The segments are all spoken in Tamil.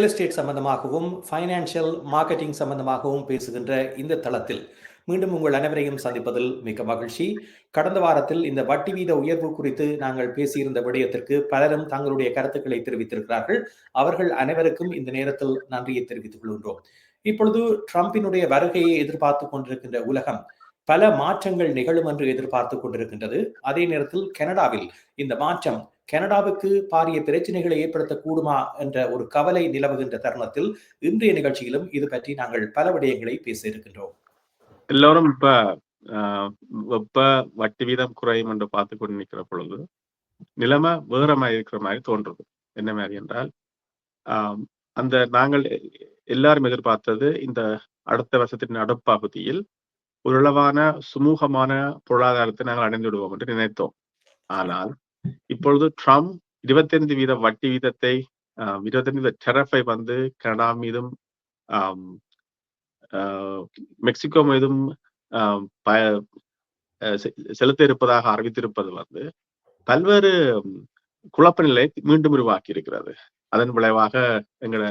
ரியல் எஸ்டேட் சம்பந்தமாகவும் ஃபைனான்சியல் மார்க்கெட்டிங் சம்பந்தமாகவும் பேசுகின்ற இந்த தளத்தில் மீண்டும் உங்கள் அனைவரையும் சந்திப்பதில் மிக மகிழ்ச்சி. கடந்த வாரத்தில் இந்த வட்டி வீத உயர்வு குறித்து நாங்கள் பேசியிருந்த விடயத்திற்கு பலரும் தங்களுடைய கருத்துக்களை தெரிவித்திருக்கிறார்கள். அவர்கள் அனைவருக்கும் இந்த நேரத்தில் நன்றியை தெரிவித்துக் கொள்கின்றோம். இப்பொழுது ட்ரம்பினுடைய வருகையை எதிர்பார்த்து கொண்டிருக்கின்ற உலகம் பல மாற்றங்கள் நிகழும் என்று எதிர்பார்த்து கொண்டிருக்கின்றது. அதே நேரத்தில் கனடாவில் இந்த மாற்றம் கனடாவுக்கு பாரிய பிரச்சனைகளை ஏற்படுத்தக்கூடுமா என்ற ஒரு கவலை நிலவுகின்ற தருணத்தில் இன்றைய நிகழ்ச்சியிலும் இது பற்றி நாங்கள் பல விடயங்களை பேச இருக்கின்றோம். எல்லோரும் இப்ப வெப்ப வட்டி வீதம் குறையும் என்று பார்த்து கொண்டு நிற்கிற பொழுது நிலைமை வேற மாதிரி இருக்கிற மாதிரி தோன்றுது. என்ன மாதிரி என்றால் அந்த நாங்கள் எல்லாரும் எதிர்பார்த்தது இந்த அடுத்த வருஷத்தின் நடுப்பகுதியில் ஓரளவான சுமூகமான பொருளாதாரத்தை நாங்கள் அடைந்து விடுவோம் என்று நினைத்தோம். ஆனால் இப்பொழுது ட்ரம்ப் 25% வட்டி வீதத்தை 25% டெரஃபை வந்து கனடா மீதும் மெக்சிகோ மீதும் செலுத்த இருப்பதாக அறிவித்திருப்பது வந்து பல்வேறு குழப்ப நிலை மீண்டும் உருவாக்கி இருக்கிறது. அதன் விளைவாக எங்கள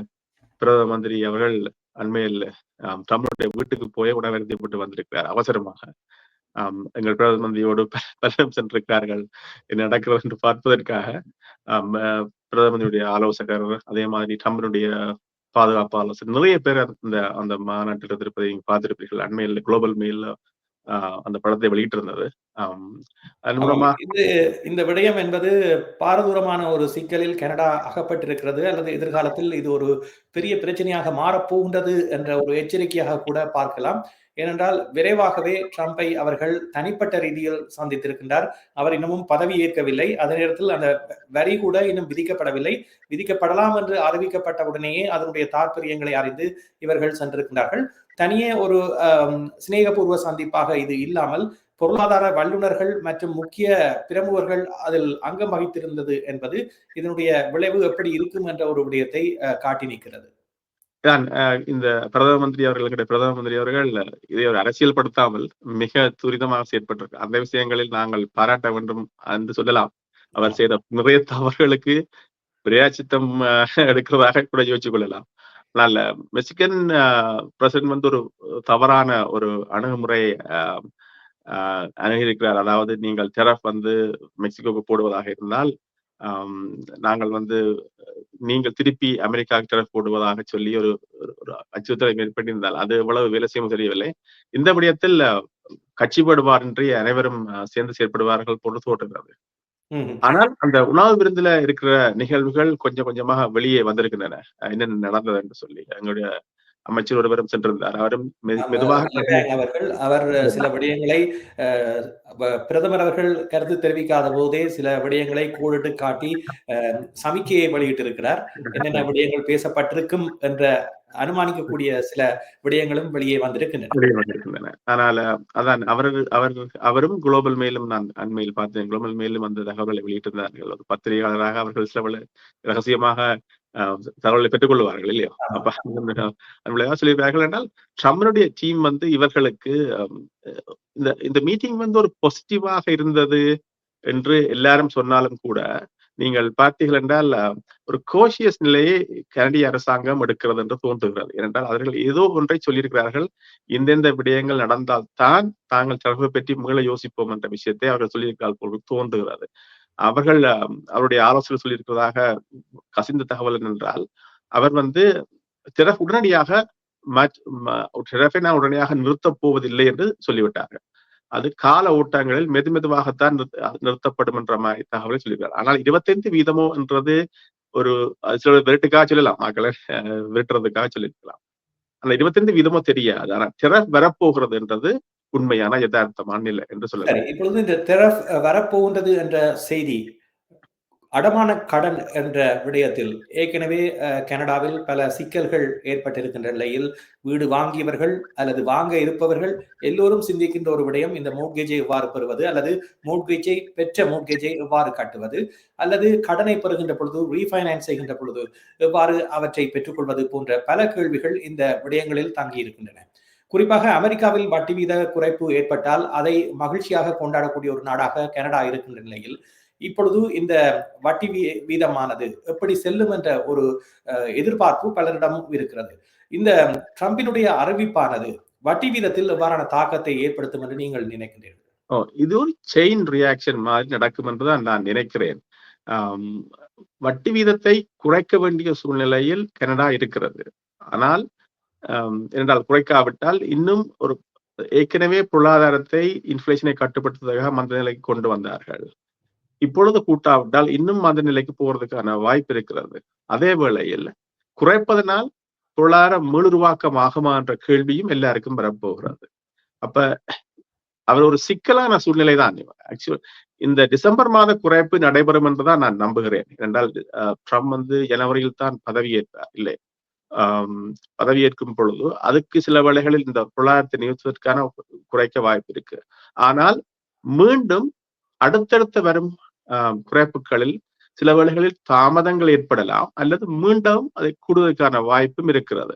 பிரதம மந்திரி அவர்கள் அண்மையில் ட்ரம்புடைய வீட்டுக்கு போய் உணவருந்தி போட்டு வந்திருக்கிறார் அவசரமாக. எங்கள் பிரதம மந்திரியோடு பலரும் சென்றிருக்கிறார்கள் என்ன நடக்கிறது என்று பார்ப்பதற்காக. பிரதமருடைய ஆலோசகர், அதே மாதிரி ட்ரம்பினுடைய பாதுகாப்பு ஆலோசகர், நிறைய பேர் அந்த மாநாட்டில் இருப்பதை நீங்க பார்த்திருப்பீர்கள். அண்மையில் குளோபல் மெயில்ல அந்த படத்தை வெளியிட்டிருந்தது. இந்த விடயம் என்பது பாரதூரமான ஒரு சிக்கலில் கனடா அகப்பட்டிருக்கிறது, அல்லது எதிர்காலத்தில் இது ஒரு பெரிய பிரச்சனையாக மாறப்போகின்றது என்ற ஒரு எச்சரிக்கையாக கூட பார்க்கலாம். ஏனென்றால் விரைவாகவே ட்ரம்பை அவர்கள் தனிப்பட்ட ரீதியில் சந்தித்திருக்கின்றார். அவர் இன்னமும் பதவி ஏற்கவில்லை. அதே நேரத்தில் அந்த வரி கூட இன்னும் விதிக்கப்படவில்லை. விதிக்கப்படலாம் என்று அறிவிக்கப்பட்ட உடனேயே அதனுடைய தாற்பயங்களை அறிந்து இவர்கள் சென்றிருக்கின்றார்கள். தனியே ஒரு சிநேகபூர்வ சந்திப்பாக இது இல்லாமல் பொருளாதார வல்லுநர்கள் மற்றும் முக்கிய பிரமுகர்கள் அதில் அங்கம் வகித்திருந்தது என்பது இதனுடைய விளைவு எப்படி இருக்கும் என்ற ஒரு விடயத்தை காட்டி நிற்கிறது. இந்த பிரதம மந்திரி அவர்கள் இதை ஒரு அரசியல் படுத்தாமல் மிக துரிதமாக செயற்பட்டிருக்கு. அந்த விஷயங்களில் நாங்கள் பாராட்ட வேண்டும் என்று சொல்லலாம். அவர் செய்த நிறைய தவறுகளுக்கு பிராயச்சித்தம் எடுக்கிறதாக கூட யோசிச்சு கொள்ளலாம். ஆனால் மெக்சிகன் பிரசிடன்ட் வந்து ஒரு தவறான ஒரு அணுகுமுறை அணுகியிருக்கிறார். அதாவது நீங்கள் டெரஃப் வந்து மெக்சிகோவுக்கு போடுவதாக இருந்தால் நாங்கள் வந்து நீங்கள் திருப்பி அமெரிக்காவுக்கு டெரஃப் போடுவதாக சொல்லி ஒரு அச்சுறுத்தலை மேற்பட்டிருந்தால் அது எவ்வளவு வேலை செய்யும் தெரியவில்லை. இந்த விடயத்தில் கட்சிப்படுவாரின்றி அனைவரும் சேர்ந்து செயற்படுவார்கள் போன்று தோன்றுகிறது. ஆனால் அந்த உணவு விருந்துல இருக்கிற நிகழ்வுகள் கொஞ்சம் கொஞ்சமாக வெளியே வந்திருக்கின்றன. என்னென்ன நடந்தது என்று சொல்லி எங்களுடைய அமைச்சர் ஒருவரும் சென்றிருந்தார். அவரும் மெதுவாக அவர் சில விடயங்களை பிரதமர் அவர்கள் கருத்து தெரிவிக்காத போதே சில விடயங்களை கோடிட்டு காட்டி சமிக்கையை வெளியிட்டிருக்கிறார். என்னென்ன விடயங்கள் பேசப்பட்டிருக்கும் என்ற அனுமானிக்கக்கூடிய சில விடயங்களும் வெளியே வந்திருக்கின்றன. ஆனால் அதான் அவரும் குளோபல் மெயிலும் நான் அண்மையில் பார்த்தேன். குளோபல் மெயிலும் அந்த தகவல்களை வெளியிட்டிருந்தார்கள். ஒரு பத்திரிகையாளராக அவர்கள் சில ரகசியமாக தகவலை பெற்றுக் கொள்வார்கள் இல்லையோ. அப்ப சொல்லியிருக்கிறார்கள் என்றால் ட்ரம்பனுடைய டீம் வந்து இவர்களுக்கு இந்த மீட்டிங் வந்து ஒரு பாசிட்டிவாக இருந்தது என்று எல்லாரும் சொன்னாலும் கூட நீங்கள் பார்த்தீர்கள் என்றால் ஒரு கோஷியஸ் நிலையை கனடிய அரசாங்கம் எடுக்கிறது என்று தோன்றுகிறது. ஏனென்றால் அவர்கள் ஏதோ ஒன்றை சொல்லியிருக்கிறார்கள். இந்தெந்த விடயங்கள் நடந்தால் தான் தாங்கள் தரப்பை பற்றி மீள யோசிப்போம் என்ற விஷயத்தை அவர்கள் சொல்லியிருக்கிறார் போல் தோன்றுகிறது. அவர்கள் அவருடைய ஆலோசனை சொல்லியிருக்கிறதாக கசிந்த தகவல் என்னென்றால் அவர் வந்து டெரஃப் உடனடியாக உடனடியாக நிறுத்தப் போவதில்லை என்று சொல்லிவிட்டார்கள். அது கால ஓட்டங்களில் மெதுமெதுவாகத்தான் நிறுத்தப்படும் என்ற மாதிரி தகவலை சொல்லியிருக்காரு. ஆனால் 25% என்றது ஒரு சில விரட்டுக்காக சொல்லலாம், மக்களை விரட்டுறதுக்காக சொல்லியிருக்கலாம். ஆனா 25% தெரியாது. ஆனா டெரஃப் வரப்போகிறது என்றது உண்மையான யதார்த்தமான நிலை என்று சொல்லலாம். இப்பொழுது இந்த டெரஃப் வரப்போகின்றது என்ற செய்தி அடமான கடன் என்ற விடயத்தில் ஏற்கனவே கனடாவில் பல சிக்கல்கள் ஏற்பட்டிருக்கின்ற நிலையில் வீடு வாங்கியவர்கள் அல்லது வாங்க இருப்பவர்கள் எல்லோரும் சிந்திக்கின்ற ஒரு விடயம் இந்த மோட்கேஜை எவ்வாறு பெறுவது, அல்லது மோட்கேஜை பெற்ற மோட்கேஜை எவ்வாறு கட்டுவது, அல்லது கடனை பெறுகின்ற பொழுது ரீஃபைனான்ஸ் செய்கின்ற பொழுது எவ்வாறு அவற்றை பெற்றுக்கொள்வது போன்ற பல கேள்விகள் இந்த விடயங்களில் தங்கி இருக்கின்றன. குறிப்பாக அமெரிக்காவில் வட்டி வீத குறைப்பு ஏற்பட்டால் அதை மகிழ்ச்சியாக கொண்டாடக்கூடிய ஒரு நாடாக கனடா இருக்கின்ற நிலையில் இப்பொழுது இந்த வட்டி வீதமானது எப்படி செல்லும் என்ற ஒரு எதிர்பார்ப்பு பலரிடமும் இருக்கிறது. இந்த ட்ரம்பினுடைய அறிவிப்பானது வட்டி வீதத்தில் எவ்வாறான தாக்கத்தை ஏற்படுத்தும் என்று நீங்கள் நினைக்கிறீர்கள்? இது ஒரு செயின் ரியாக்ஷன் மாதிரி நடக்கும் என்றுதான் நான் நினைக்கிறேன். வட்டி வீதத்தை குறைக்க வேண்டிய சூழ்நிலையில் கனடா இருக்கிறது. ஆனால் என்றால் குறைக்காவிட்டால் இன்னும் ஒரு ஏற்கனவே பொருளாதாரத்தை இன்ஃபிளேஷனை கட்டுப்படுத்துவதற்காக மந்த நிலைக்கு கொண்டு வந்தார்கள். இப்பொழுது கூட்டாவிட்டால் இன்னும் மந்த நிலைக்கு போறதுக்கான வாய்ப்பு இருக்கிறது. அதே வேளையில் குறைப்பதனால் பொருளாதாரம் மீளுருவாக்கம் ஆகுமா என்ற கேள்வியும் எல்லாருக்கும் வரப்போகிறது. அப்ப அவர் ஒரு சிக்கலான சூழ்நிலை தான். ஆக்சுவல் இந்த டிசம்பர் மாத குறைப்பு நடைபெறும் என்றுதான் நான் நம்புகிறேன். என்றால் ட்ரம்ப் ஜனவரியில் தான் பதவியேற்றார் இல்லை. பதவியேற்கும் பொழுது அதுக்கு சில வேளைகளில் இந்த பொருளாதாரத்தை நிறுத்துவதற்கான குறைக்க வாய்ப்பு இருக்கு. ஆனால் மீண்டும் அடுத்தடுத்த வரும் குறைப்புகளில் சில வேளைகளில் தாமதங்கள் ஏற்படலாம் அல்லது மீண்டும் அதை கூடுவதற்கான வாய்ப்பும் இருக்கிறது.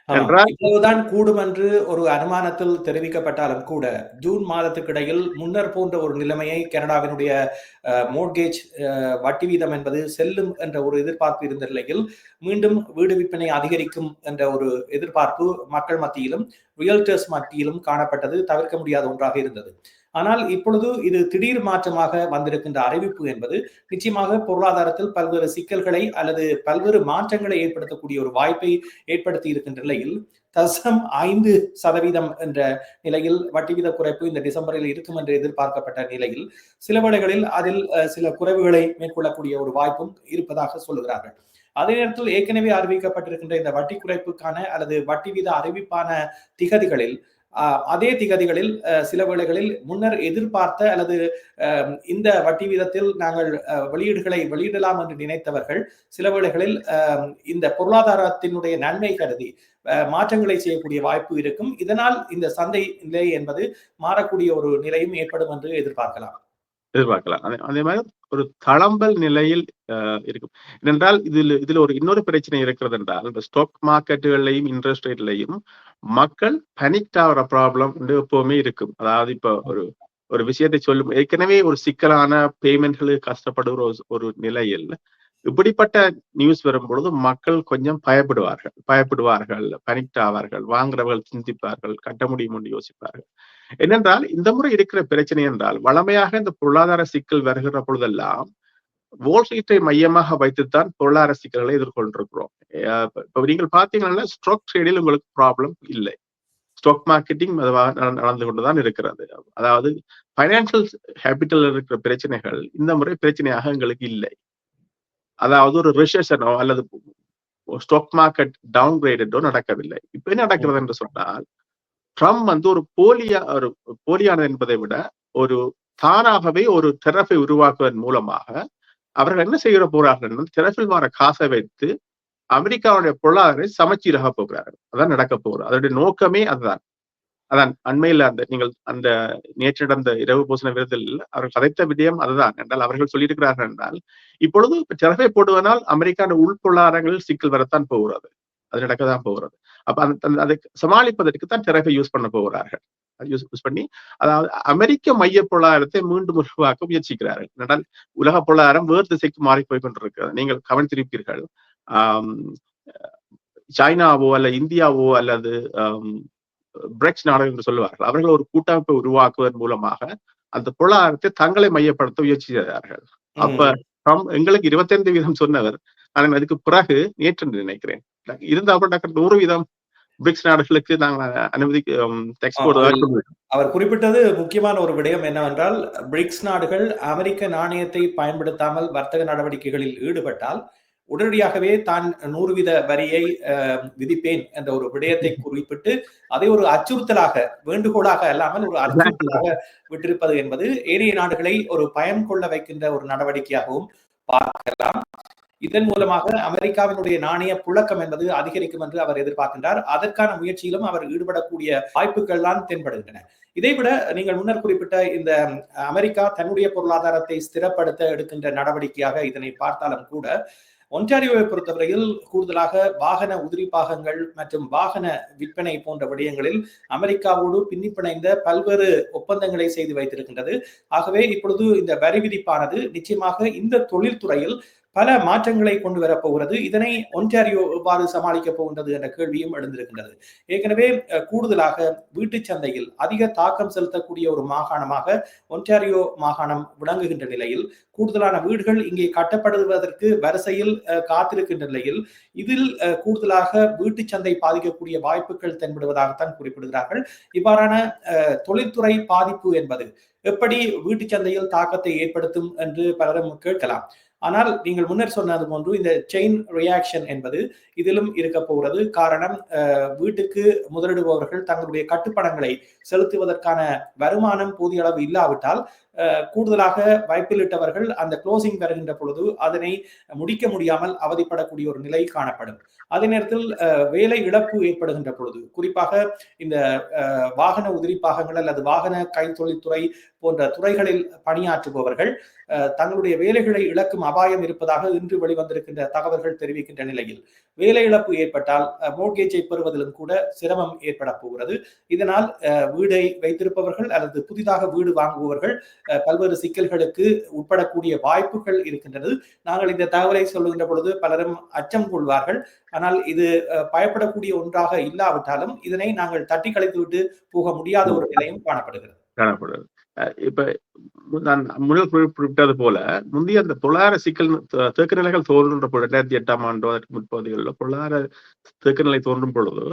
இவ்வளவுதான் கூடும் என்று ஒரு அனுமானத்தில் தெரிவிக்கப்பட்டாலும் கூட ஜூன் மாதத்துக்கு இடையில் முன்னர் போன்ற ஒரு நிலைமையை கனடாவினுடைய மோர்கேஜ் வட்டி வீதம் என்பது செல்லும் என்ற ஒரு எதிர்பார்ப்பு இருந்த நிலையில் மீண்டும் வீடு விற்பனை அதிகரிக்கும் என்ற ஒரு எதிர்பார்ப்பு மக்கள் மத்தியிலும் ரியல்டர்ஸ் மத்தியிலும் காணப்பட்டது தவிர்க்க முடியாத ஒன்றாக இருந்தது. ஆனால் இப்பொழுது இது திடீர் மாற்றமாக வந்திருக்கின்ற அறிவிப்பு என்பது நிச்சயமாக பொருளாதாரத்தில் பல்வேறு சிக்கல்களை அல்லது பல்வேறு மாற்றங்களை ஏற்படுத்தக்கூடிய ஒரு வாய்ப்பை ஏற்படுத்தி இருக்கின்ற நிலையில் 5% என்ற நிலையில் வட்டி வீத குறைப்பு இந்த டிசம்பரில் இருக்கும் என்று எதிர்பார்க்கப்பட்ட நிலையில் சில வேளைகளில் அதில் சில குறைவுகளை மேற்கொள்ளக்கூடிய ஒரு வாய்ப்பும் இருப்பதாக சொல்லுகிறார்கள். அதே நேரத்தில் ஏற்கனவே அறிவிக்கப்பட்டிருக்கின்ற இந்த வட்டி குறைப்புக்கான அல்லது வட்டி வீத அறிவிப்பான திகதிகளில் அதே திகதிகளில் சில வேளைகளில் முன்னர் எதிர்பார்த்த அல்லது இந்த வட்டி வீதத்தில் நாங்கள் வெளியீடுகளை வெளியிடலாம் என்று நினைத்தவர்கள் சில வேளைகளில் இந்த பொருளாதாரத்தினுடைய நன்மை கருதி மாற்றங்களை செய்யக்கூடிய வாய்ப்பு இருக்கும். இதனால் இந்த சந்தை நிலை என்பது மாறக்கூடிய ஒரு நிலையும் ஏற்படும் என்று எதிர்பார்க்கலாம். அதே மாதிரி ஒரு தளம்பல் நிலையில் இருக்கும். ஏனென்றால் இதுல ஒரு இன்னொரு பிரச்சனை இருக்கிறது என்றால் இந்த ஸ்டாக் மார்க்கெட்டுகளையும் இன்ட்ரெஸ்ட் ரேட்லையும் மக்கள் பனிக்ட் ஆகிற ப்ராப்ளம் எப்பவுமே இருக்கும். அதாவது இப்ப ஒரு விஷயத்தை சொல்லும் ஏற்கனவே ஒரு சிக்கலான பேமெண்ட்களுக்கு கஷ்டப்படுகிற ஒரு நிலையில் இப்படிப்பட்ட நியூஸ் வரும் பொழுது மக்கள் கொஞ்சம் பயப்படுவார்கள், பனிக்ட் ஆவார்கள், வாங்குறவர்கள் சிந்திப்பார்கள், கட்ட முடியும் என்று யோசிப்பார்கள். என்னென்றால் இந்த முறை இருக்கிற பிரச்சனை என்றால் வளமையாக இந்த பொருளாதார சிக்கல் வருகிற பொழுதெல்லாம் வால் ஸ்ட்ரீட்டை மையமாக வைத்துத்தான் பொருளாதார சிக்கல்களை எதிர்கொண்டிருக்கிறோம். இப்ப நீங்கள் பாத்தீங்கன்னா ஸ்டாக் ட்ரேடில் உங்களுக்கு ப்ராப்ளம் இல்லை. ஸ்டாக் மார்க்கெட்டிங் நடந்து கொண்டுதான் இருக்கிறது. அதாவது பைனான்சியல் கேபிட்டல் இருக்கிற பிரச்சனைகள் இந்த முறை பிரச்சனையாக எங்களுக்கு இல்லை. அதாவது ஒரு ரிசெஷனோ அல்லது ஸ்டாக் மார்க்கெட் டவுன் கிரேடோ நடக்கவில்லை. இப்ப என்ன நடக்கிறது என்று சொன்னால் ட்ரம்ப் ஒரு போலியானது என்பதை விட ஒரு தானாகவே ஒரு டெரஃபை உருவாக்குவதன் மூலமாக அவர்கள் என்ன செய்கிற போறார்கள், டெரஃபில் வர காசை வைத்து அமெரிக்காவுடைய பொருளாதாரத்தை சமச்சீராக போகிறார்கள். அதான் நடக்க போகிறது. அதனுடைய நோக்கமே அதுதான். அதான் அண்மையில் நீங்கள் அந்த நேற்று நடந்த இரவு போசன விருதில் அவர்கள் கதைத்த விடயம் அதுதான் என்றால் அவர்கள் சொல்லியிருக்கிறார்கள் என்றால் இப்பொழுது டெரஃபை போடுவதனால் அமெரிக்கான உள் பொருளாதாரங்களில் சிக்கல் வரத்தான் போகிறது. அது நடக்கதான் போகிறது. அப்ப அதை சமாளிப்பதற்கு தான் டெரஃபை யூஸ் பண்ண போகிறார்கள். யூஸ் பண்ணி அதாவது அமெரிக்க மைய பொருளாதாரத்தை மீண்டும் உருவாக்க முயற்சிக்கிறார்கள். என்றால் உலக பொருளாதாரம் வேறு திசைக்கு மாறி போய் கொண்டிருக்கிறது. நீங்கள் கவனித்திருப்பீர்கள். சைனாவோ அல்ல இந்தியாவோ அல்லது பிரிக்ஸ் நாடுகள் என்று சொல்லுவார்கள். அவர்கள் ஒரு கூட்டமைப்பை உருவாக்குவதன் மூலமாக அந்த பொருளாதாரத்தை தங்களை மையப்படுத்த முயற்சி செய்தார்கள். அப்ப எங்களுக்கு 25% சொன்னவர் நான் அதுக்கு பிறகு நேற்று நினைக்கிறேன் இருந்தால் 100% பிரிக்ஸ் நாடுகளுக்கு நாங்கள் அனுமதி அவர் குறிப்பிட்டது முக்கியமான ஒரு விடயம் என்னவென்றால் பிரிக்ஸ் நாடுகள் அமெரிக்க நாணயத்தை பயன்படுத்தாமல் வர்த்தக நடவடிக்கைகளில் ஈடுபட்டால் உடனடியாகவே தான் 100% வரியை விதிப்பேன் என்ற ஒரு விடயத்தை குறிப்பிட்டு அதை ஒரு அச்சுறுத்தலாக வேண்டுகோளாக அல்லாமல் ஒரு அச்சுறுத்தலாக விட்டிருப்பது என்பது ஏனைய நாடுகளை ஒரு பயம் கொள்ள வைக்கின்ற ஒரு நடவடிக்கையாகவும் பார்க்கலாம். இதன் மூலமாக அமெரிக்காவினுடைய நாணய புழக்கம் என்பது அதிகரிக்கும் என்று அவர் எதிர்பார்க்கின்றார். அதற்கான முயற்சியிலும் அவர் ஈடுபடக்கூடிய வாய்ப்புகள் தான் தென்படுகின்றன. இதைவிட நீங்கள் முன்னர் குறிப்பிட்ட இந்த அமெரிக்கா தன்னுடைய பொருளாதாரத்தை ஸ்திரப்படுத்த எடுக்கின்ற நடவடிக்கையாக இதனை பார்த்தாலும் கூட ஒன்டாரியோவை பொறுத்தவரையில் கூடுதலாக வாகன உதிரி பாகங்கள் மற்றும் வாகன விற்பனை போன்ற விடயங்களில் அமெரிக்காவோடு பின்னி பிணைந்த பல்வேறு ஒப்பந்தங்களை செய்து வைத்திருக்கின்றது. ஆகவே இப்பொழுது இந்த வரி விதிப்பானது நிச்சயமாக இந்த தொழில்துறையில் பல மாற்றங்களை கொண்டு வரப்போகிறது. இதனை ஒன்டாரியோ எவ்வாறு சமாளிக்கப் போகின்றது என்ற கேள்வியும் எழுந்திருக்கின்றது. ஏற்கனவே கூடுதலாக வீட்டுச் சந்தையில் அதிக தாக்கம் செலுத்தக்கூடிய ஒரு மாகாணமாக ஒன்டாரியோ மாகாணம் விளங்குகின்ற நிலையில் கூடுதலான வீடுகள் இங்கே கட்டப்படுவதற்கு வரிசையில் காத்திருக்கின்ற நிலையில் இதில் கூடுதலாக வீட்டுச் சந்தை பாதிக்கக்கூடிய வாய்ப்புகள் தென்படுவதாகத்தான் குறிப்பிடுகிறார்கள். இவ்வாறான தொழில்துறை பாதிப்பு என்பது எப்படி வீட்டுச் சந்தையில் தாக்கத்தை ஏற்படுத்தும் என்று பலரும் கேட்கலாம். ஆனால் நீங்கள் முன்னர் சொன்னது போன்று இந்த செயின் ரியாக்ஷன் என்பது இதிலும் இருக்க போகிறது. காரணம், வீட்டுக்கு முதலிடுபவர்கள் தங்களுடைய கட்டுப்பணங்களை செலுத்துவதற்கான வருமானம் போதிய அளவு இல்லாவிட்டால் கூடுதலாக வைப்பிலிட்டவர்கள் அந்த க்ளோசிங் வருகின்ற பொழுது அதனை முடிக்க முடியாமல் அவதிப்படக்கூடிய ஒரு நிலை காணப்படும். அதே நேரத்தில் வேலை இழப்பு ஏற்படுகின்ற பொழுது குறிப்பாக இந்த வாகன உதிரி பாகங்கள் அல்லது வாகன கைத்தொழில்துறை போன்ற துறைகளில் பணியாற்றுபவர்கள் தங்களுடைய வேலைகளை இழக்கும் அபாயம் இருப்பதாக இன்று வெளிவந்திருக்கின்ற தகவல்கள் தெரிவிக்கின்ற நிலையில் வேலை இழப்பு ஏற்பட்டால் மோர்கேஜை பெறுவதிலும் கூட சிரமம் ஏற்பட போகிறது. இதனால் வீடை வைத்திருப்பவர்கள் அல்லது புதிதாக வீடு வாங்குபவர்கள் பல்வேறு சிக்கல்களுக்கு உட்படக்கூடிய வாய்ப்புகள் இருக்கின்றது. நாங்கள் இந்த தகவலை சொல்லுகின்ற பொழுது பலரும் அச்சம் கொள்வார்கள். ஆனால் இது பயப்படக்கூடிய ஒன்றாக இல்லாவிட்டாலும் இதனை நாங்கள் தட்டி கழித்துவிட்டு போக முடியாத ஒரு நிலையும் காணப்படுகிறது. இப்ப நான் முதல் குறிப்பிட்டது போல முந்தைய அந்த பொருளாதார சிக்கல் தேக்க நிலைகள் தோன்றுன்ற பொழுது 2008ஆம் ஆண்டு முற்பகுதிகளில் பொருளாதார தேக்க நிலை தோன்றும் பொழுது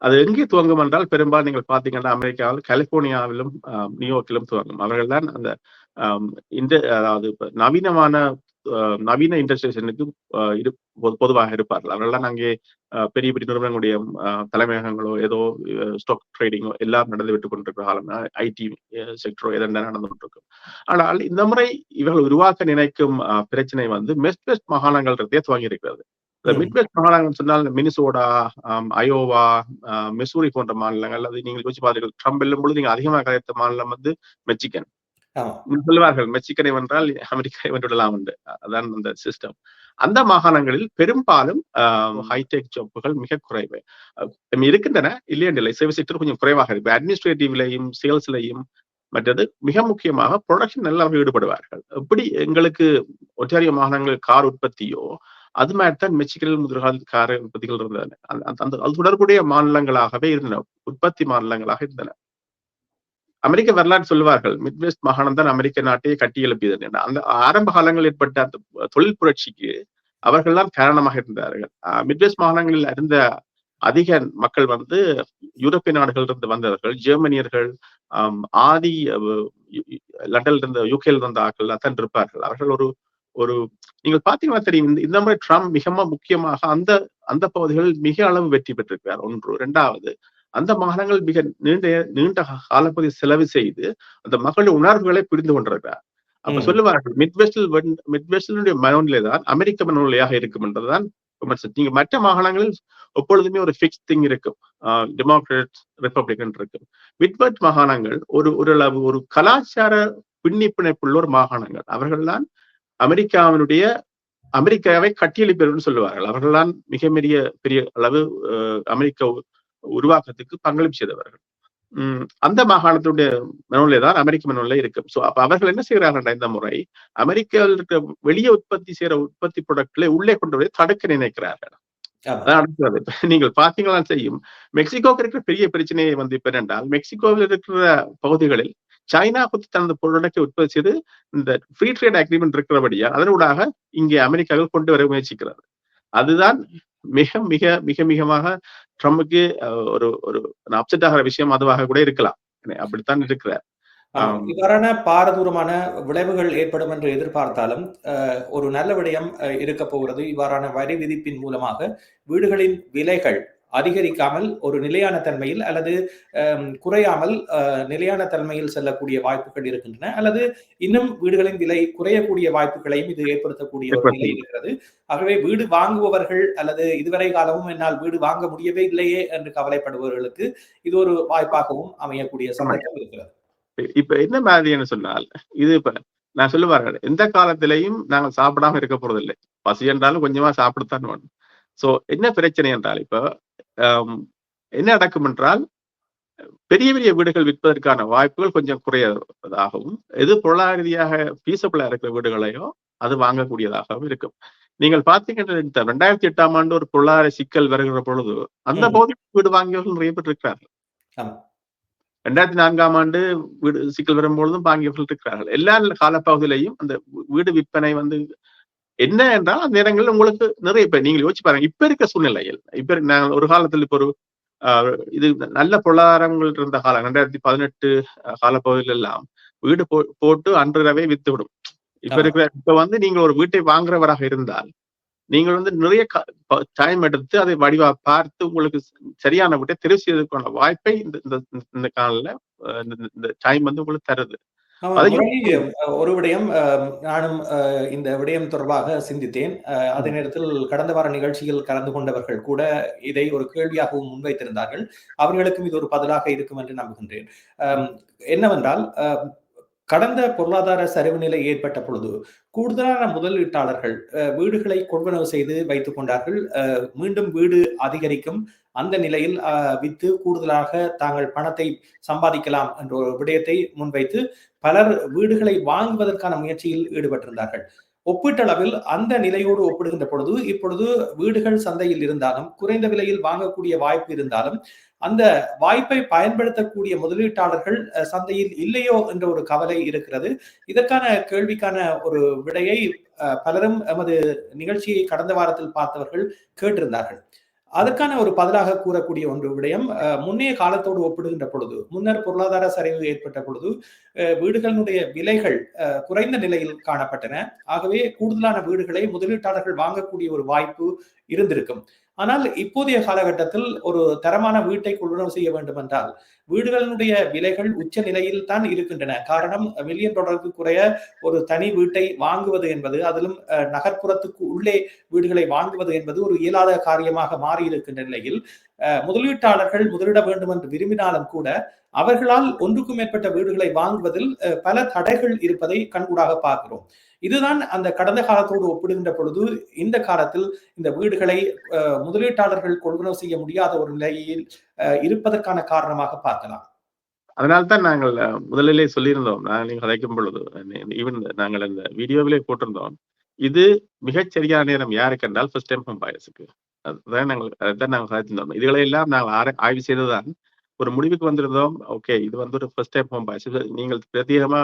அது எங்கே துவங்கும் என்றால் பெரும்பாலும் நீங்கள் பார்த்தீங்கன்னா அமெரிக்காவில் கலிபோர்னியாவிலும் நியூயார்க்கிலும் துவங்கும். அவர்கள் தான் அந்த அதாவது நவீன இண்டஸ்ட்ரியேஷனுக்கு பொதுவாக இருப்பார்கள். அவர்கள்தான் அங்கே பெரிய பெரிய நிறுவனங்களுடைய தலைமையகங்களோ ஏதோ ஸ்டாக் ட்ரேடிங்கோ எல்லாம் நடந்து விட்டு கொண்டிருக்கிற காலம் ஐடி செக்டரோ எதென்ன நடந்து கொண்டிருக்கும். ஆனால் இந்த முறை இவர்கள் உருவாக்க நினைக்கும் பிரச்சனை வந்து மிட்வெஸ்ட் மாகாணங்கள் துவங்கி இருக்கிறது. மிட்வெஸ்ட் மாகாணங்கள் சொன்னால் மினிசோடா, அயோவா, மிசூரி போன்ற மாநிலங்கள். அது நீங்கள் யோசிச்சு பார்த்தீர்கள், ட்ரம்ப் வெல்லும் பொழுது நீங்க அதிகமாக கதைத்த மாநிலம் வந்து மெக்சிகன். சொல்லுவார்கள் மெக்சிகனை வென்றால் அமெரிக்கா வென்றுவிடலாம் என்று. அதான் அந்த சிஸ்டம். அந்த மாகாணங்களில் பெரும்பாலும் ஹைடெக் ஜாப்புகள் மிக குறைவு இருக்கின்றன. இல்லையென்றில்லை, சர்வீஸ் செக்டர் கொஞ்சம் குறைவாக இருக்கு. அட்மினிஸ்ட்ரேட்டிவ்லையும் சேல்ஸ்லையும் மற்றது மிக முக்கியமாக ப்ரொடக்ஷன் எல்லாம் ஈடுபடுவார்கள். எப்படி எங்களுக்கு ஒன்டாரியோ மாகாணங்கள் கார் உற்பத்தியோ அது மாதிரிதான் மெக்சிகனில் முதல் கார் உற்பத்திகள் இருந்தன. அது தொடர்புடைய மாநிலங்களாகவே இருந்தன, உற்பத்தி மாநிலங்களாக இருந்தன. அமெரிக்க வரலாறு சொல்லுவார்கள், மிட்வெஸ்ட் மாகாணம் தான் அமெரிக்க நாட்டையே கட்டி எழுப்பியது. அந்த ஆரம்ப காலங்களில் ஏற்பட்ட அந்த தொழில் புரட்சிக்கு அவர்கள் தான் காரணமாக இருந்தார்கள். மிட்வெஸ்ட் மாகாணங்களில் இருந்த அதிக மக்கள் வந்து யூரோப்பிய நாடுகள் இருந்து வந்தவர்கள், ஜெர்மனியர்கள், ஆதி லண்டன்ல இருந்த யூகேல இருந்த ஆட்கள் தான் இருப்பார்கள். அவர்கள் ஒரு நீங்கள் பாத்தீங்கன்னா தெரியும், இந்த மாதிரி ட்ரம்ப் மிக முக்கியமாக அந்த பகுதிகளில் மிக அளவு வெற்றி பெற்றிருக்கிறார். ஒன்று. இரண்டாவது, அந்த மாகாணங்கள் மிக நீண்ட காலப்பகுதி செலவு செய்து அந்த மக்களுடைய உணர்வுகளை புரிந்து கொண்டிருக்கிறார். அப்ப சொல்லுவார்கள், மிட்வெஸ்டினுடைய மனோநிலைதான் அமெரிக்க மனோநிலையாக இருக்கும் என்றுதான் விமர்சனம். நீங்க மற்ற மாகாணங்களில் எப்பொழுதுமே ஒரு ஃபிக்ஸ் திங் இருக்கும், டெமோக்ராட் ரிப்பப்ளிகன் இருக்கும். மிட்வெஸ்ட் மாகாணங்கள் ஓரளவு ஒரு கலாச்சார பின்னிப்பிணைப்புள்ள ஒரு மாகாணங்கள். அவர்கள்தான் அமெரிக்காவை கட்டியெழுப்பியவர்கள் சொல்லுவார்கள். அவர்கள்தான் மிக பெரிய அளவு அமெரிக்க உருவாக்கத்துக்கு பங்களிப்பு செய்தவர்கள். அந்த மாகாணத்துடைய மனநிலை தான் அமெரிக்க மனநிலை இருக்கும். சோ அப்ப அவர்கள் என்ன செய்கிறார்கள், இந்த முறை அமெரிக்காவில் இருக்க வெளியே உற்பத்தி செய்யற உற்பத்தி பொருட்களை உள்ளே கொண்டு போய் தடுக்க நினைக்கிறார்கள். நீங்கள் பாத்தீங்களா செய்யும், மெக்சிகோக்கு இருக்கிற பெரிய பிரச்சனையை வந்து இப்ப என்றால், மெக்சிகோவில் இருக்கிற பகுதிகளில் சைனா பத்தி தனது பொருட்களை உற்பத்தி செய்து இந்த ஃப்ரீ ட்ரேட் அக்ரிமெண்ட் இருக்கிறபடியா அதனூடாக இங்கே அமெரிக்காவில் கொண்டு வர முயற்சிக்கிறது. அதுதான் மிக மிக மிக மிகமாக ட்ரம்புக்கு ஒரு அப்செட் ஆகிற விஷயம் அதுவாக கூட இருக்கலாம். அப்படித்தான் இருக்கிறார். இவ்வாறான பாரதூரமான விளைவுகள் ஏற்படும் என்று எதிர்பார்த்தாலும் ஒரு நல்ல விடயம் இருக்க போகிறது. இவ்வாறான வரி விதிப்பின் மூலமாக வீடுகளின் விலைகள் அதிகரிக்காமல் ஒரு நிலையான தன்மையில் அல்லது குறையாமல் நிலையான தன்மையில் செல்லக்கூடிய வாய்ப்புகள் இருக்கின்றன. அல்லது இன்னும் வீடுகளின் விலை குறையக்கூடிய வாய்ப்புகளையும் இது ஏற்படுத்தக்கூடிய ஒரு நிலை இருக்கிறது. ஆகவே வீடு வாங்குபவர்கள் அல்லது இதுவரை காலமும் என்னால் வீடு வாங்க முடியவே இல்லையே என்று கவலைப்படுபவர்களுக்கு இது ஒரு வாய்ப்பாகவும் அமையக்கூடிய சந்தர்ப்பம் இருக்கிறது. இப்ப என்ன மாதிரின்னு சொன்னால், இது இப்ப நான் சொல்லுவார்கள், எந்த காலத்திலேயும் நாங்கள் சாப்பிடாம இருக்க போறதில்லை. பசி என்றாலும் கொஞ்சமா சாப்பிடத்தான் வேணும். சோ என்ன பிரச்சனை என்றால், இப்ப அம் என்ன நடக்கும் என்றால், பெரிய பெரிய வீடுகள் விற்பதற்கான வாய்ப்புகள் கொஞ்சம் குறையதாகவும், எது பொருளாதார ரீதியாக ஃபீஸபிளா இருக்கிற வீடுகளையோ, அது வாங்கக்கூடியதாகவும் இருக்கும். நீங்கள் பார்த்தீங்கன்னா, இந்த 2008ஆம் ஆண்டு ஒரு பொருளாதார சிக்கல் வருகிற பொழுது, அந்த ம். பகுதியில் வீடு வாங்கியவர்கள் நிறைய பேர் இருக்கிறார்கள். ஆமா. 2004ஆம் ஆண்டு வீடு சிக்கல் வரும்பொழுதும் வாங்கியவர்கள் இருக்கிறார்கள். எல்லா காலப்பகுதியிலையும் அந்த வீடு விற்பனை வந்து என்ன என்றால், அந்த நேரங்கள்ல உங்களுக்கு நிறைய இப்ப நீங்க யோசிச்சு பாருங்க. இப்ப இருக்க சூழ்நிலையில், நாங்க ஒரு காலத்துல இப்ப ஒரு அ இது நல்ல பொருளாதாரங்கள் இருந்த காலம் 2018 காலப்பகுதியில எல்லாம் வீடு போட்டு அன்றிரவே வித்துவிடும். ஆமா. இப்ப வந்து நீங்க ஒரு வீட்டை வாங்குறவராக இருந்தால், நீங்கள் வந்து நிறைய டைம் எடுத்து அதை வடிவா பார்த்து உங்களுக்கு சரியான வீட்டை தெரிவு செய்வதற்கான வாய்ப்பை இந்த இந்த இந்த கால்ல இந்த டைம் வந்து உங்களுக்கு தருது. ஆமா. அதை முரளி, ஒரு விடயம், நானும் இந்த விடயம் தொடர்பாக சிந்தித்தேன். அதே ம். நேரத்தில் கடந்த வார நிகழ்ச்சியில் கலந்து கொண்டவர்கள் கூட இதை ஒரு கேள்வியாகவும் முன்வைத்திருந்தார்கள். அவர்களுக்கும் இது ஒரு பதிலாக இருக்கும் என்று நம்புகின்றேன். அம் என்னவென்றால், கடந்த பொருளாதார சரிவு நிலை ஏற்பட்ட பொழுது, கூடுதலான முதலீட்டாளர்கள் வீடுகளை கொள்வனவு செய்து வைத்துக் கொண்டார்கள். மீண்டும் வீடு அதிகரிக்கும். அந்த நிலையில் வித்து கூடுதலாக தாங்கள் பணத்தை சம்பாதிக்கலாம் என்ற ஒரு விடயத்தை முன்வைத்து பலர் வீடுகளை வாங்குவதற்கான முயற்சியில் ஈடுபட்டிருந்தார்கள். ஒப்பீட்டளவில் அந்த நிலையோடு ஒப்பிடுகின்ற பொழுது, இப்பொழுது வீடுகள் சந்தையில் இருந்தாலும், குறைந்த விலையில் வாங்கக்கூடிய வாய்ப்பு இருந்தாலும், அந்த வாய்ப்பை பயன்படுத்தக்கூடிய முதலீட்டாளர்கள் சந்தையில் இல்லையோ என்ற ஒரு கவலை இருக்கிறது. இதற்கான கேள்விக்கான ஒரு விடையை பலரும் எமது நிகழ்ச்சியை கடந்த வாரத்தில் பார்த்தவர்கள் கேட்டிருந்தார்கள். அதற்கான ஒரு பதிலாக கூறக்கூடிய ஒன்று விடயம், முன்னைய காலத்தோடு ஒப்பிடுகின்ற பொழுது, முன்னர் பொருளாதார சரிவு ஏற்பட்ட பொழுது வீடுகளினுடைய விலைகள் குறைந்த நிலையில் காணப்பட்டன. ஆகவே கூடுதலான வீடுகளை முதலீட்டாளர்கள் வாங்கக்கூடிய ஒரு வாய்ப்பு இருந்திருக்கும். ஆனால் இப்போதைய காலகட்டத்தில் ஒரு தரமான வீட்டை கொள்வனவு செய்ய வேண்டும் என்றால், வீடுகளினுடைய விலைகள் உச்ச நிலையில் தான் இருக்கின்றன. காரணம், மில்லியன் டாலருக்கு குறைய ஒரு தனி வீட்டை வாங்குவது என்பது, அதிலும் நகர்ப்புறத்துக்கு உள்ளே வீடுகளை வாங்குவது என்பது ஒரு இயலாத காரியமாக மாறி இருக்கின்ற நிலையில், முதலீட்டாளர்கள் முதலிட வேண்டும் என்று விரும்பினாலும் கூட அவர்களால் ஒன்றுக்கும் மேற்பட்ட வீடுகளை வாங்குவதில் பல தடைகள் இருப்பதை கண்கூடாக பார்க்கிறோம். இதுதான் அந்த கடந்த காலத்தோடு ஒப்பிடுகின்ற பொழுது இந்த காலத்தில் இந்த வீடுகளை முதலீட்டாளர்கள் கொள்வனவு செய்ய முடியாத ஒரு நிலையில் இருப்பதற்கான காரணமாக பார்க்கலாம். அதனால்தான் நாங்கள் முதலிலே சொல்லியிருந்தோம். நீங்க கதைக்கும் பொழுது, ஈவன் நாங்கள் இந்த வீடியோவிலே போட்டிருந்தோம். இது மிகச் சரியான நேரம் யாருக்கு என்றால், ஃபர்ஸ்ட் டைம் ஹோம் பயர்ஸுக்கு. அதான் நாங்கள் கதைத்திருந்தோம். இதுகளை எல்லாம் நாங்கள் ஆய்வு செய்துதான் ஒரு முடிவுக்கு வந்திருந்தோம். ஓகே, இது வந்து ஒரு ஃபர்ஸ்ட் டைம் ஹோம் பயர்ஸ். நீங்கள் பிரத்யேகமா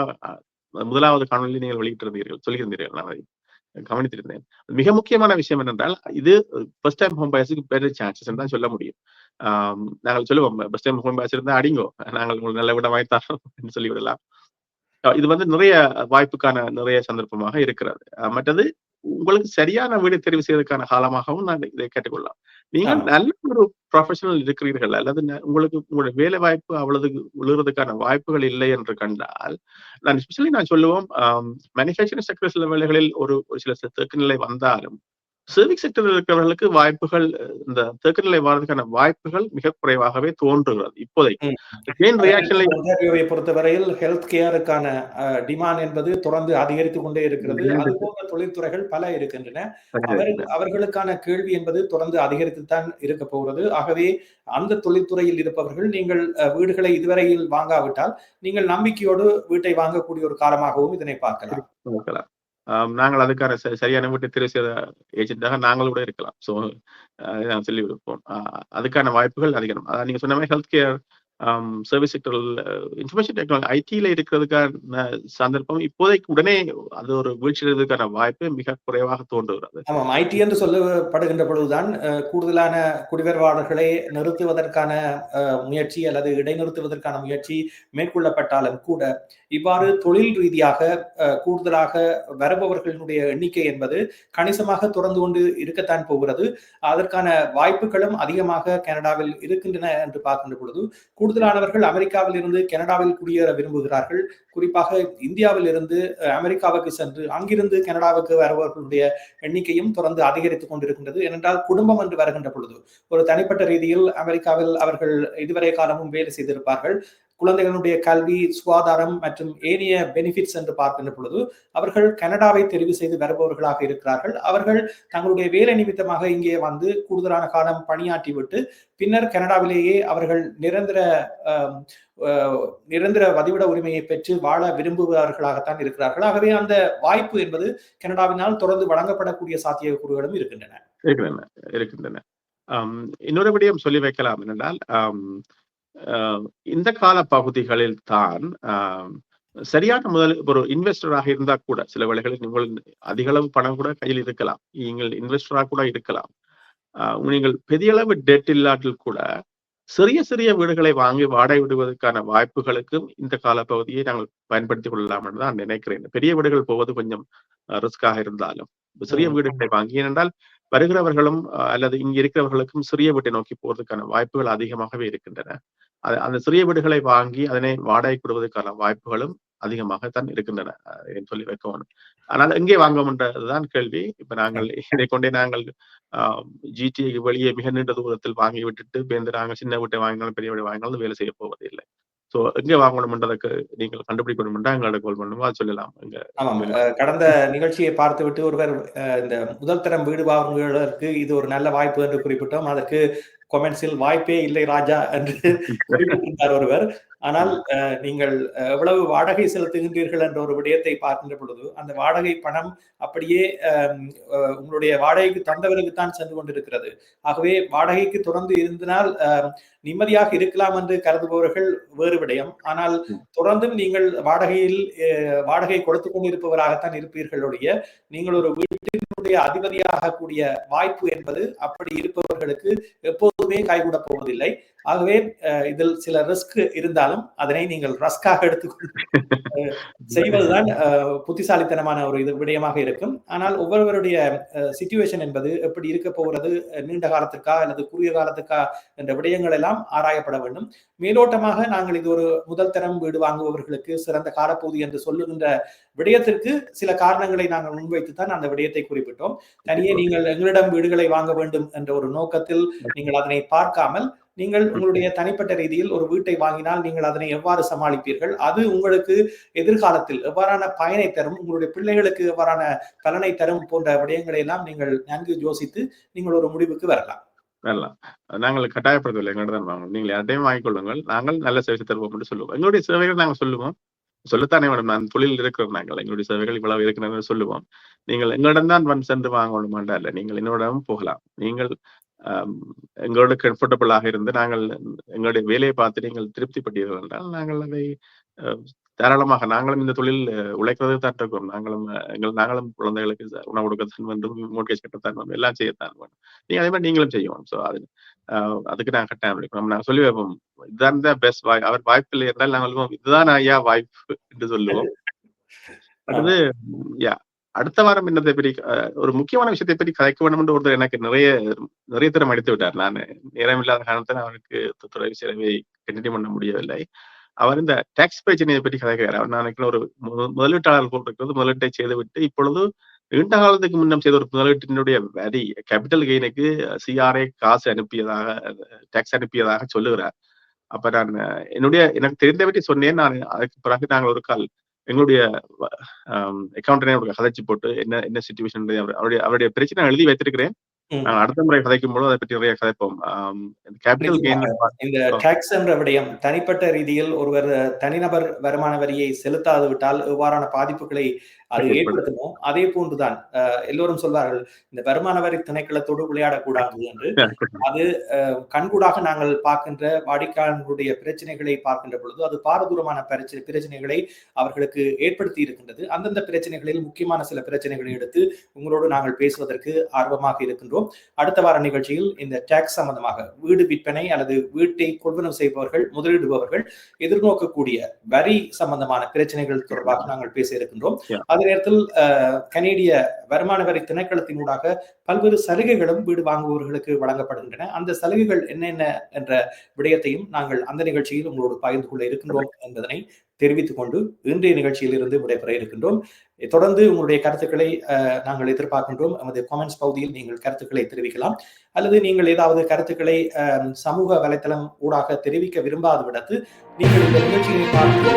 முதலாவது காணொலியில் நீங்கள் வெளியிட்டிருந்தீர்கள், சொல்லியிருந்தீர்கள். நான் அதை கவனித்திருந்தேன். மிக முக்கியமான விஷயம் என்னென்றால், இது ஃபர்ஸ்ட் டைம் ஹோம் பயர்ஸுக்கு பெரிய சான்சஸ் தான் சொல்ல முடியும். நாங்கள் சொல்லுவோம், ஃபர்ஸ்ட் டைம் ஹோம் பயர்ஸ் இருந்தா அடிங்கோ, நாங்கள் உங்களுக்கு நல்ல விட வாய்த்தாரோம் என்று சொல்லிவிடலாம். இது வந்து நிறைய வாய்ப்புக்கான நிறைய சந்தர்ப்பமாக இருக்கிறது. மற்றது, உங்களுக்கு சரியான வீடு தெரிவு செய்வதற்கான காலமாகவும் நான் இதை கேட்டுக்கொள்ளலாம். நீங்கள் ஆமா. நல்ல ஒரு ப்ரொஃபஷனல் இருக்கிறீர்கள், அல்லது உங்களுக்கு உங்களுடைய வேலை வாய்ப்பு அவ்வளவு விழுறதுக்கான வாய்ப்புகள் இல்லை என்று கண்டால், நான் ஸ்பெஷலி நான் சொல்லுவோம், மேனுஃபேக்சரிங் செக்டர் சில வேளைகளில் ஒரு சில தேக்க நிலை வந்தாலும், சர்வீஸ் செக்டரில் இருக்கிறவர்களுக்கு வாய்ப்புகள், இந்த தேக்க நிலை வர்றதுக்கான வாய்ப்புகள் மிக குறைவாகவே தோன்றுகிறது இப்போதைக்கு. செயின் ரியாக்ஷன்ல ஒன்டாரியோவை பொறுத்தவரையில் ஹெல்த் கேருக்கான டிமாண்ட் என்பது தொடர்ந்து அதிகரித்துக் கொண்டே இருக்கிறது. அது போன்ற தொழில்துறைகள் பல இருக்கின்றன. அவர்களுக்கான கேள்வி என்பது தொடர்ந்து அதிகரித்துத்தான் இருக்க போகிறது. ஆகவே அந்த தொழில்துறையில் இருப்பவர்கள், நீங்கள் வீடுகளை இதுவரையில் வாங்காவிட்டால், நீங்கள் நம்பிக்கையோடு வீட்டை வாங்கக்கூடிய ஒரு காலமாகவும் இதனை பார்க்கலாம். நாங்கள் அதுக்கான சரியான வீட்டை தெரிவு செய்த ஏஜென்டாக நாங்கள் கூட இருக்கலாம். சோ நான் சொல்லி விடுப்போம். அதுக்கான வாய்ப்புகள் அதிகம். நீங்க சொன்ன மாதிரி health care, service sector, information technology, ஐடியில இருக்கிறதுக்கான சந்தர்ப்பம் இப்போதைக்கு உடனே அது ஒரு வீழ்ச்சியடைவதற்கான வாய்ப்பு மிக குறைவாக தோன்றுகிறது. ஆமாம், ஐடி என்று சொல்லப்படுகின்ற பொழுதுதான் கூடுதலான குடிவரவாளர்களை நிறுத்துவதற்கான முயற்சி அல்லது இடைநிறுத்துவதற்கான முயற்சி மேற்கொள்ளப்பட்டாலும் கூட, இவ்வாறு தொழில் ரீதியாக கூடுதலாக வருபவர்களுடைய எண்ணிக்கை என்பது கணிசமாக தொடர்ந்து கொண்டு இருக்கத்தான் போகிறது. அதற்கான வாய்ப்புகளும் அதிகமாக கனடாவில் இருக்கின்றன என்று பார்க்கின்ற பொழுது, கூடுதலானவர்கள் அமெரிக்காவில் இருந்து கனடாவில் குடியேற விரும்புகிறார்கள். குறிப்பாக இந்தியாவில் இருந்து அமெரிக்காவுக்கு சென்று அங்கிருந்து கனடாவுக்கு வருபவர்களுடைய எண்ணிக்கையும் தொடர்ந்து அதிகரித்துக் கொண்டிருக்கின்றது. ஏனென்றால் குடும்பம் என்று வருகின்ற பொழுது, ஒரு தனிப்பட்ட ரீதியில் அமெரிக்காவில் அவர்கள் இதுவரை காலமும் வேலை செய்திருப்பார்கள். குழந்தைகளுடைய கல்வி, சுகாதாரம் மற்றும் ஏனைய பெனிஃபிட்ஸ் என்று பார்க்கின்ற பொழுது அவர்கள் கனடாவை தெரிவு செய்து வருபவர்களாக இருக்கிறார்கள். அவர்கள் தங்களுடைய வேலை நிமித்தமாக இங்கே வந்து கூடுதலான காலம் பணியாற்றிவிட்டு பின்னர் கனடாவிலேயே அவர்கள் நிரந்தர வதிவிட உரிமையை பெற்று வாழ விரும்புபவர்களாகத்தான் இருக்கிறார்கள். ஆகவே அந்த வாய்ப்பு என்பது கனடாவினால் தொடர்ந்து வழங்கப்படக்கூடிய சாத்தியக்கூறுகளும் இருக்கின்றன. இன்னொரு விடயம் சொல்லி வைக்கலாம் என்றால், இந்த கால பகுதிகளில் தான் சரியான ஒரு இன்வெஸ்டராக இருந்தா கூட சில வேளைகளில் நீங்கள் அதிக அளவு பணம் கூட கையில் இருக்கலாம், நீங்கள் இன்வெஸ்டராக கூட இருக்கலாம். நீங்கள் பெரிய அளவு டெட் இல்லாட்டில் கூட சிறிய சிறிய வீடுகளை வாங்கி வாடகை விடுவதற்கான வாய்ப்புகளுக்கும் இந்த காலப்பகுதியை நாங்கள் பயன்படுத்திக் கொள்ளலாம் என்று நான் நினைக்கிறேன். பெரிய வீடுகள் போவது கொஞ்சம் ரிஸ்காக இருந்தாலும் சிறிய வீடுகளை வாங்கி, ஏனென்றால் வருகிறவர்களும் அல்லது இங்க இருக்கிறவர்களுக்கும் சிறிய வீட்டை நோக்கி போவதற்கான வாய்ப்புகள் அதிகமாகவே இருக்கின்றன. அந்த சிறிய வீடுகளை வாங்கி அதனை வாடகை விடுவதற்கான வாய்ப்புகளும் அதிகமாகத்தான் இருக்கின்றன என்று சொல்லி வைக்கணும். ஆனால் எங்கே வாங்கணும்ன்றதுதான் கேள்வி. இப்ப நாங்கள் இதை கொண்டே நாங்கள் ஜிடிஏக்கு வெளியே மிக நீண்ட தூரத்தில் வாங்கி விட்டுட்டு நாங்கள் சின்ன வீட்டை வாங்கினாலும் பெரிய வீட்டை வாங்கினாலும் வேலை செய்ய போவதில்லை. சோ எங்கே வாங்கணும்ன்றதுக்கு நீங்கள் கண்டுபிடிக்கணும்ன்றா எங்களோட கால் பண்ணுவோம், அது சொல்லலாம். கடந்த நிகழ்ச்சியை பார்த்து விட்டு ஒருவர் இந்த முதல் தரம் வீடு வாங்குவதற்கு இது ஒரு நல்ல வாய்ப்பு என்று குறிப்பிட்டோம். அதற்கு கொமெண்ட்ஸில் வாய்ப்பே இல்லை ராஜா என்று குறிப்பிட்டிருந்தார் ஒருவர். ஆனால் நீங்கள் எவ்வளவு வாடகை செலுத்துகின்றீர்கள் என்ற ஒரு விடயத்தை பார்க்கின்ற பொழுது அந்த வாடகை பணம் அப்படியே உங்களுடைய வாடகைக்கு தந்தவருக்குத்தான் சென்று கொண்டிருக்கிறது. ஆகவே வாடகைக்கு தொடர்ந்து இருந்தனால் நிம்மதியாக இருக்கலாம் என்று கருதுபவர்கள் வேறு விடயம். ஆனால் தொடர்ந்தும் நீங்கள் வாடகை கொடுத்து கொண்டிருப்பவராகத்தான் இருப்பீர்களுடைய நீங்கள் ஒரு வீட்டினுடைய அதிபதியாக கூடிய வாய்ப்பு என்பது அப்படி இருப்பவர்களுக்கு எப்போதுமே கைகூட போவதில்லை. ஆகவே இதில் சில ரிஸ்க் இருந்தாலும் அதனை நீங்கள் ரஸ்காக எடுத்துக்கொண்டு செய்வதுதான் புத்திசாலித்தனமான ஒரு விடயமாக இருக்கும். ஆனால் ஒவ்வொருவருடைய சிச்சுவேஷன் என்பது எப்படி இருக்க போகிறது, நீண்ட காலத்துக்கா அல்லது குறுகிய காலத்துக்கா என்ற விடயங்கள் எல்லாம் ஆராயப்பட வேண்டும். மேலோட்டமாக நாங்கள் இது ஒரு முதல் தரம் வீடு வாங்குபவர்களுக்கு சிறந்த காலப்பகுதி என்று சொல்லுகின்ற விடயத்திற்கு சில காரணங்களை நாங்கள் முன்வைத்துத்தான் அந்த விடயத்தை குறிப்பிட்டோம். தனியே நீங்கள் எங்களிடம் வீடுகளை வாங்க வேண்டும் என்ற ஒரு நோக்கத்தில் நீங்கள் அதனை பார்க்காமல் நீங்கள் உங்களுடைய தனிப்பட்ட ரீதியில் ஒரு வீட்டை வாங்கினால் நீங்கள் அதனை எவ்வாறு சமாளிப்பீர்கள், அது உங்களுக்கு எதிர்காலத்தில் எவ்வாறான பயனை தரும், உங்களுடைய பிள்ளைகளுக்கு எவ்வாறான பலனை தரும் போன்ற விடயங்களை எல்லாம் நீங்கள் நன்கு யோசித்து நீங்கள் ஒரு முடிவுக்கு வரலாம். நாங்கள் கட்டாயப்படுத்தவில்லை, எங்கள்கிட்ட தான் வாங்கணும், நீங்கள் யார்ட்டையும் வாங்கிக் கொள்ளுங்கள், நாங்கள் நல்ல சேவை தருவோம் என்று சொல்லுவோம். எங்களுடைய சேவைகள் நாங்கள் சொல்லுவோம், சொல்லத்தானே வேணும். நான் தொழில் இருக்கிறோம், நாங்கள் எங்களுடைய சேவைகள் இவ்வளவு இருக்கிறது சொல்லுவோம். நீங்கள் எங்களிடம் தான் சென்று வாங்கணுமாண்டா இல்லை, நீங்கள் என்னோடவும் போகலாம். நீங்கள் எங்களோட கம்ஃபர்டபுளாக இருந்து நாங்கள் எங்களுடைய வேலையை பார்த்து நீங்கள் திருப்திப்பட்டீர்கள் என்றால் நாங்கள் அதை தாராளமாக நாங்களும் இந்த தொழில் உழைக்கிறது தான் இருக்கோம். நாங்களும் குழந்தைகளுக்கு உணவு கொடுக்கத்தான் வேண்டும், மோட்கேஜ் கட்டத்தான் வேண்டும், எல்லாம் செய்யத்தான் வேண்டும். நீங்க அதே மாதிரி நீங்களும் செய்யணும். ஸோ அதுக்கு நாங்கள் கட்டாயம் இருக்கணும். நாங்கள் சொல்லி வைப்போம், இதுதான் தான் பெஸ்ட் வாய்ப்பு. அவர் வாய்ப்பு இல்லை என்றால் நாங்கள் சொல்லுவோம், இதுதான் ஐயா வாய்ப்பு என்று சொல்லுவோம். அடுத்து அடுத்த வாரம் என்னத்தை பற்றி ஒரு முக்கியமான விஷயத்தை பற்றி கதைக்க வேண்டும் என்று ஒருத்தர் எனக்கு நிறைய தரம் அடித்து விட்டார். நான் நேரம் இல்லாத காரணத்தில் அவருக்கு துறை சேவை கண்டினியூ பண்ண முடியவில்லை. அவர் இந்த டாக்ஸ் பிரச்சனையை பற்றி கதைக்கிறார். அவர் நான் ஒரு முதலீட்டாளர் போல் இருக்கிறது, முதலீட்டை செய்துவிட்டு இப்பொழுது நீண்ட காலத்துக்கு முன்னம் செய்த ஒரு முதலீட்டினுடைய வரி கேபிட்டல் கெயினுக்கு சிஆர்ஐ காசு டாக்ஸ் அனுப்பியதாக சொல்லுகிறார். அப்ப நான் எனக்கு தெரிந்த பற்றி சொன்னேன். நான் அதுக்கு பிறகு நாங்கள் ஒரு கால் எங்களுடைய அக்கௌண்டனே கதைச்சு போட்டு என்ன சிச்சுவேஷன் அவருடைய பிரச்சனை எழுதி வைத்திருக்கிறேன். நாங்கள் அடுத்த முறை கதைக்கும் போது அதை பற்றி நிறைய கதைப்போம். கேபிட்டல் கெயின் இந்த டாக்ஸ் என்ற விடயம் தனிப்பட்ட ரீதியில் ஒருவர் தனிநபர் வருமான வரியை செலுத்தாது விட்டால் எவ்வாறான பாதிப்புகளை அது ஏற்படுத்தணும். அதே போன்றுதான் எல்லோரும் சொல்வார்கள், இந்த வருமான வரி திணைக்களத்தோடு விளையாடக்கூடாது என்று. அது கண்கூடாக நாங்கள் பார்க்கின்ற வாடிக்கையாளர்களுடைய பிரச்சனைகளை பார்க்கின்ற பொழுது அது பாரதூரமான பிரச்சனைகளை அவர்களுக்கு ஏற்படுத்தி இருக்கின்றது. அந்தந்த பிரச்சனைகளில் முக்கியமான சில பிரச்சனைகளை எடுத்து உங்களோடு நாங்கள் பேசுவதற்கு ஆர்வமாக இருக்கின்றோம். அடுத்த வார நிகழ்ச்சியில் இந்த டாக்ஸ் சம்பந்தமாக வீடு விற்பனை அல்லது வீட்டை கொள்வனவு செய்பவர்கள், முதலீடுபவர்கள் எதிர்நோக்கக்கூடிய வரி சம்பந்தமான பிரச்சனைகள் தொடர்பாக நாங்கள் பேச இருக்கின்றோம். அதே நேரத்தில் கனேடிய வருமான வரி திணைக்களத்தினூடாக பல்வேறு சலுகைகளும் வீடு வாங்குபவர்களுக்கு வழங்கப்படுகின்றன. அந்த சலுகைகள் என்னென்ன என்ற விடயத்தையும் நாங்கள் அந்த நிகழ்ச்சியில் உங்களோடு பகிர்ந்து கொள்ள இருக்கின்றோம் என்பதனை தெரிவித்துக் கொண்டு இன்றைய நிகழ்ச்சியில் இருந்து விடைபெற இருக்கின்றோம். தொடர்ந்து உங்களுடைய கருத்துக்களை நாங்கள் எதிர்பார்க்கின்றோம். நமது காமெண்ட்ஸ் பகுதியில் நீங்கள் கருத்துக்களை தெரிவிக்கலாம். அல்லது நீங்கள் ஏதாவது கருத்துக்களை சமூக வலைத்தளம் ஊடாக தெரிவிக்க விரும்பாத விடத்து நீங்கள் இந்த நிகழ்ச்சியை பார்த்து